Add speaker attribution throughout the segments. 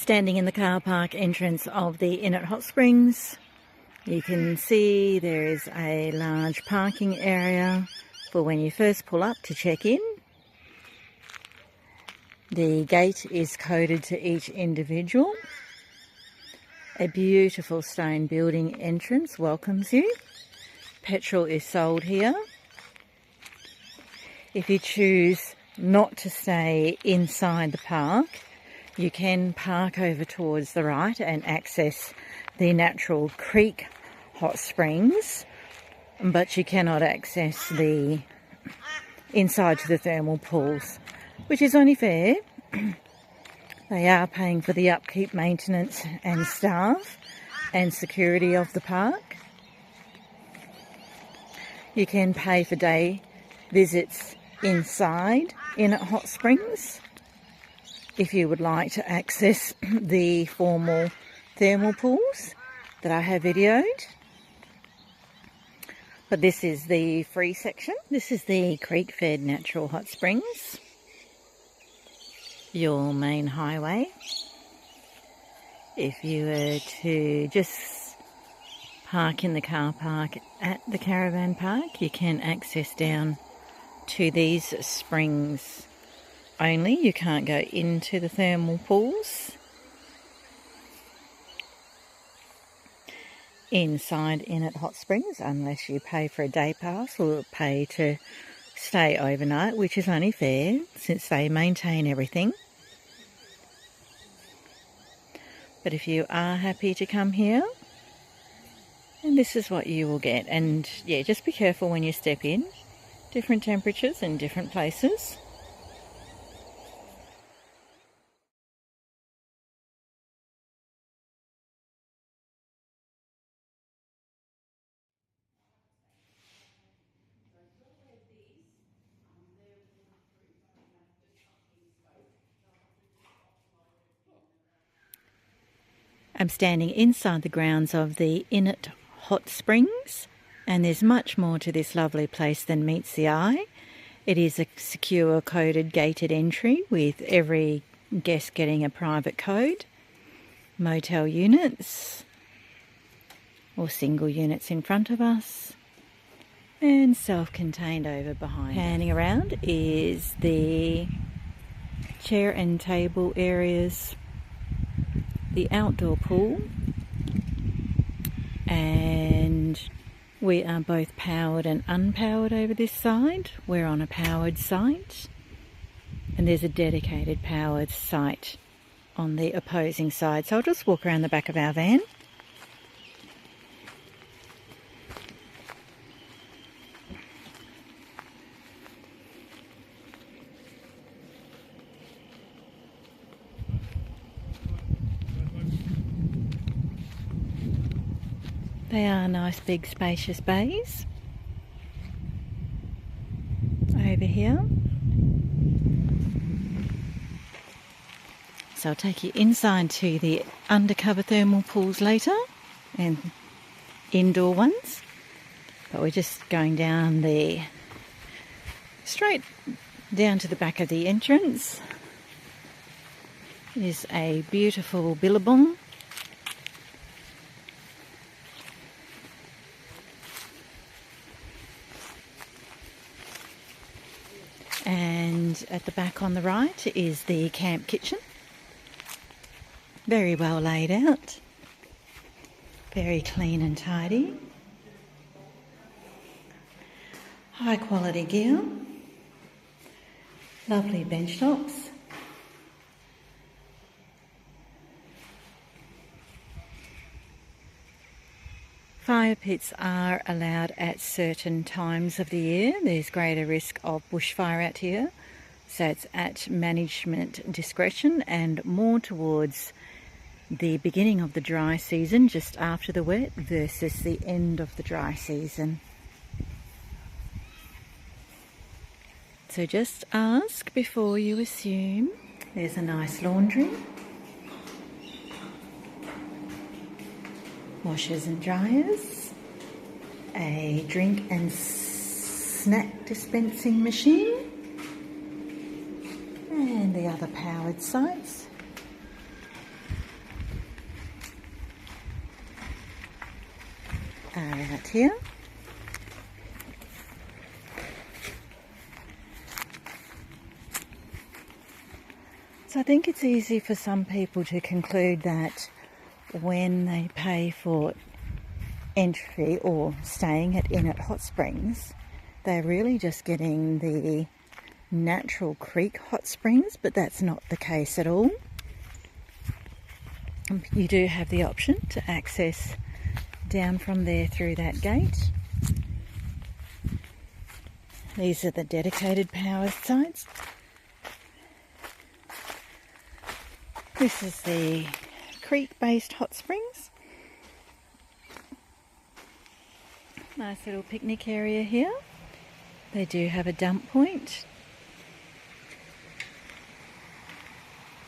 Speaker 1: Standing in the car park entrance of the Innot Hot Springs, you can see there is a large parking area for when you first pull up to check in. The gate is coded to each individual. A beautiful stone building entrance welcomes you. Petrol is sold here. If you choose not to stay inside the park, you can park over towards the right and access the natural creek hot springs, but you cannot access the inside to the thermal pools, which is only fair. They are paying for the upkeep, maintenance and staff and security of the park. You can pay for day visits inside Innot Hot Springs if you would like to access the formal thermal pools that I have videoed. But this is the free section. This is the creek-fed natural hot springs. Your main highway. If you were to just park in the car park at the caravan park, you can access down to these springs only. You can't go into the thermal pools inside Innot Hot Springs unless you pay for a day pass or pay to stay overnight, which is only fair since they maintain everything. But if you are happy to come here, and this is what you will get. And yeah, just be careful when you step in. Different temperatures in different places. I'm standing inside the grounds of the Innot Hot Springs, and there's much more to this lovely place than meets the eye. It is a secure, coded, gated entry with every guest getting a private code. Motel units or single units in front of us, and self-contained over behind. Panning around is the chair and table areas, the outdoor pool, and we are both powered and unpowered over this side. We're on a powered site, and there's a dedicated powered site on the opposing side. So I'll just walk around the back of our van. They are nice big spacious bays over here. So I'll take you inside to the undercover thermal pools later and indoor ones. But we're just going down straight down to the back of the entrance. Is a beautiful billabong. And at the back on the right is the camp kitchen. Very well laid out. Very clean and tidy. High quality gear. Lovely bench tops. Fire pits are allowed at certain times of the year. There's greater risk of bushfire out here, so it's at management discretion and more towards the beginning of the dry season, just after the wet, versus the end of the dry season. So just ask before you assume. There's a nice laundry. Washers and dryers, a drink and snack dispensing machine, and the other powered sites. are out here. So I think it's easy for some people to conclude that when they pay for entry or staying at Innot Hot Springs, they're really just getting the natural creek hot springs, but that's not the case at all. You do have the option to access down from there through that gate. These are the dedicated power sides. This is the creek-based hot springs. Nice little picnic area here. They do have a dump point.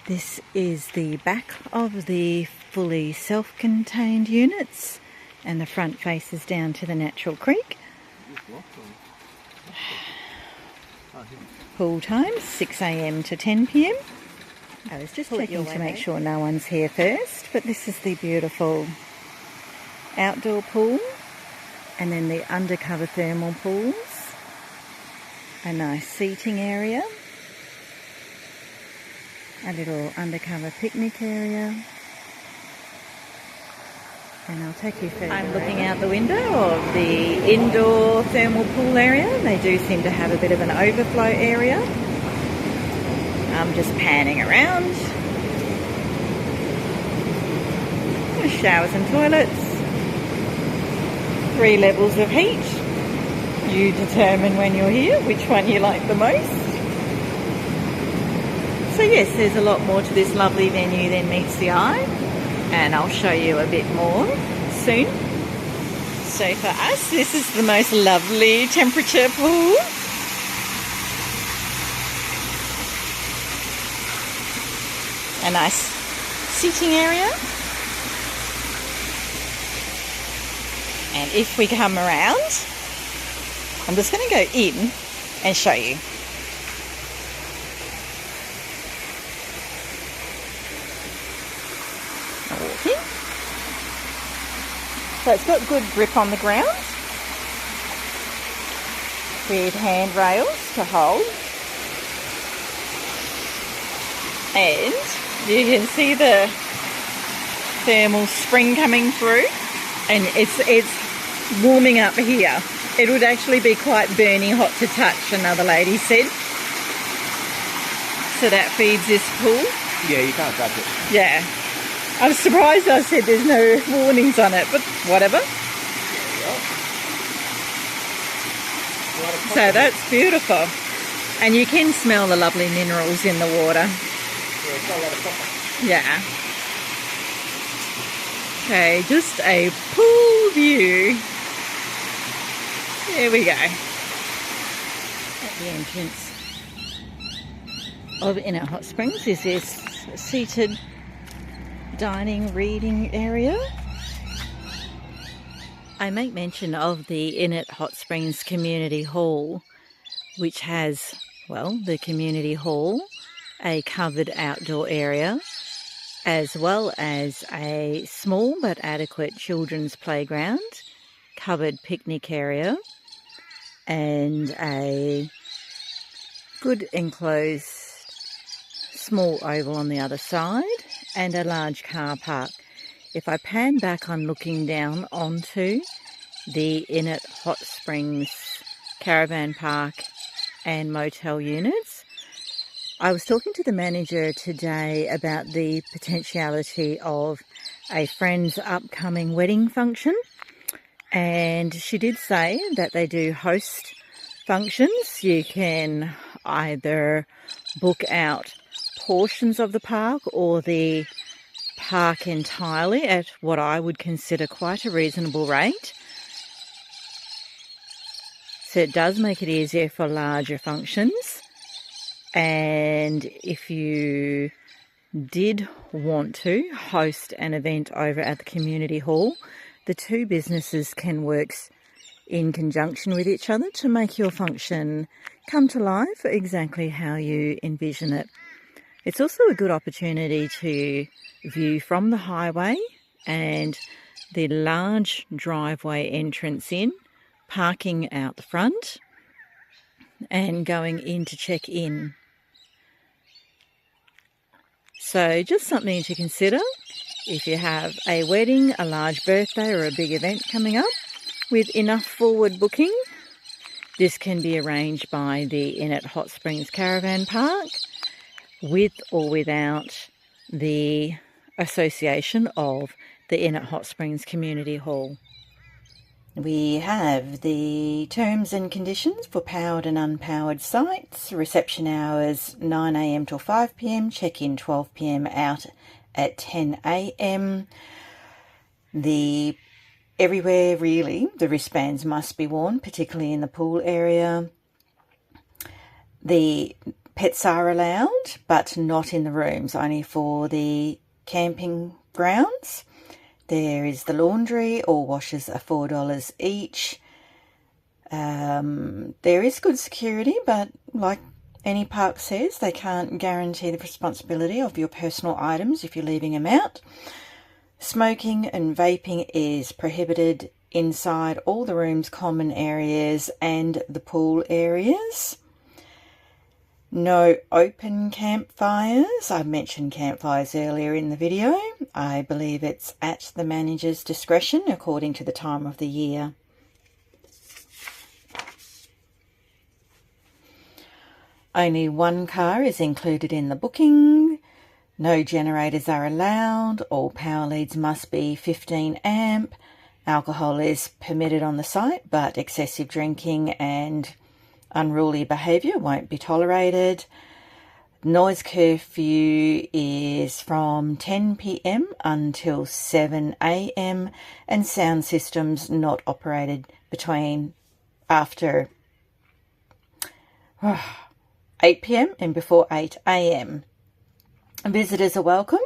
Speaker 1: This is the back of the fully self-contained units, and the front faces down to the natural creek. Pool time 6 a.m. to 10 p.m. I was just checking to make sure no one's here first, but this is the beautiful outdoor pool, and then the undercover thermal pools, a nice seating area, a little undercover picnic area, and I'll take you further. I'm looking out the window of the indoor thermal pool area. They do seem to have a bit of an overflow area. I'm just panning around. There's showers and toilets. 3 levels of heat. You determine when you're here which one you like the most. So yes, there's a lot more to this lovely venue than meets the eye, and I'll show you a bit more soon. So for us, this is the most lovely temperature pool. A nice seating area. And if we come around, I'm just going to go in and show you. Walking. So it's got good grip on the ground with handrails to hold. And you can see the thermal spring coming through, and it's warming up here. It would actually be quite burning hot to touch, another lady said. So that feeds this pool.
Speaker 2: Yeah, you can't touch it.
Speaker 1: Yeah. I was surprised I said there's no warnings on it, but whatever. So that's beautiful. And you can smell the lovely minerals in the water. Yeah. Okay, just a pool view. There we go. At the entrance of Innot Hot Springs is this seated dining reading area. I make mention of the Innot Hot Springs Community Hall, which has, well, the community hall, a covered outdoor area, as well as a small but adequate children's playground, covered picnic area, and a good enclosed small oval on the other side, and a large car park. If I pan back, I'm looking down onto the Innot Hot Springs caravan park and motel units. I was talking to the manager today about the potentiality of a friend's upcoming wedding function, and she did say that they do host functions. You can either book out portions of the park or the park entirely at what I would consider quite a reasonable rate. So it does make it easier for larger functions. And if you did want to host an event over at the community hall, the two businesses can work in conjunction with each other to make your function come to life exactly how you envision it. It's also a good opportunity to view from the highway, and the large driveway entrance in, parking out the front, and going in to check in. So just something to consider if you have a wedding, a large birthday or a big event coming up. With enough forward booking, this can be arranged by the Innot Hot Springs Caravan Park, with or without the association of the Innot Hot Springs Community Hall. We have the terms and conditions for powered and unpowered sites. Reception hours 9 a.m. till 5 p.m, check-in 12 p.m, out at 10 a.m. Everywhere really, the wristbands must be worn, particularly in the pool area. The pets are allowed, but not in the rooms, only for the camping grounds. There is the laundry. All washes are $4 each. There is good security, but like any park says, they can't guarantee the responsibility of your personal items if you're leaving them out. Smoking and vaping is prohibited inside all the rooms, common areas and the pool areas. No open campfires. I mentioned campfires earlier in the video. I believe it's at the manager's discretion according to the time of the year. Only one car is included in the booking. No generators are allowed. All power leads must be 15 amp. Alcohol is permitted on the site, but excessive drinking and unruly behaviour won't be tolerated. Noise curfew is from 10 p.m. until 7 a.m. and sound systems not operated after 8 p.m. and before 8 a.m. Visitors are welcome,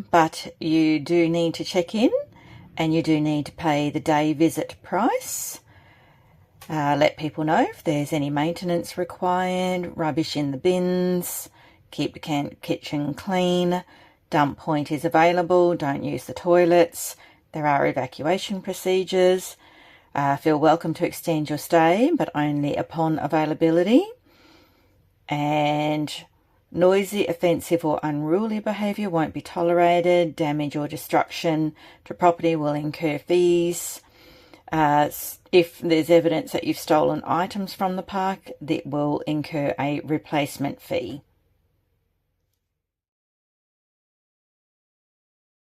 Speaker 1: but you do need to check in and you do need to pay the day visit price. Let people know if there's any maintenance required, rubbish in the bins, keep the kitchen clean, dump point is available, don't use the toilets, there are evacuation procedures. Feel welcome to extend your stay, but only upon availability. And noisy, offensive or unruly behaviour won't be tolerated. Damage or destruction to property will incur fees. If there's evidence that you've stolen items from the park, that will incur a replacement fee.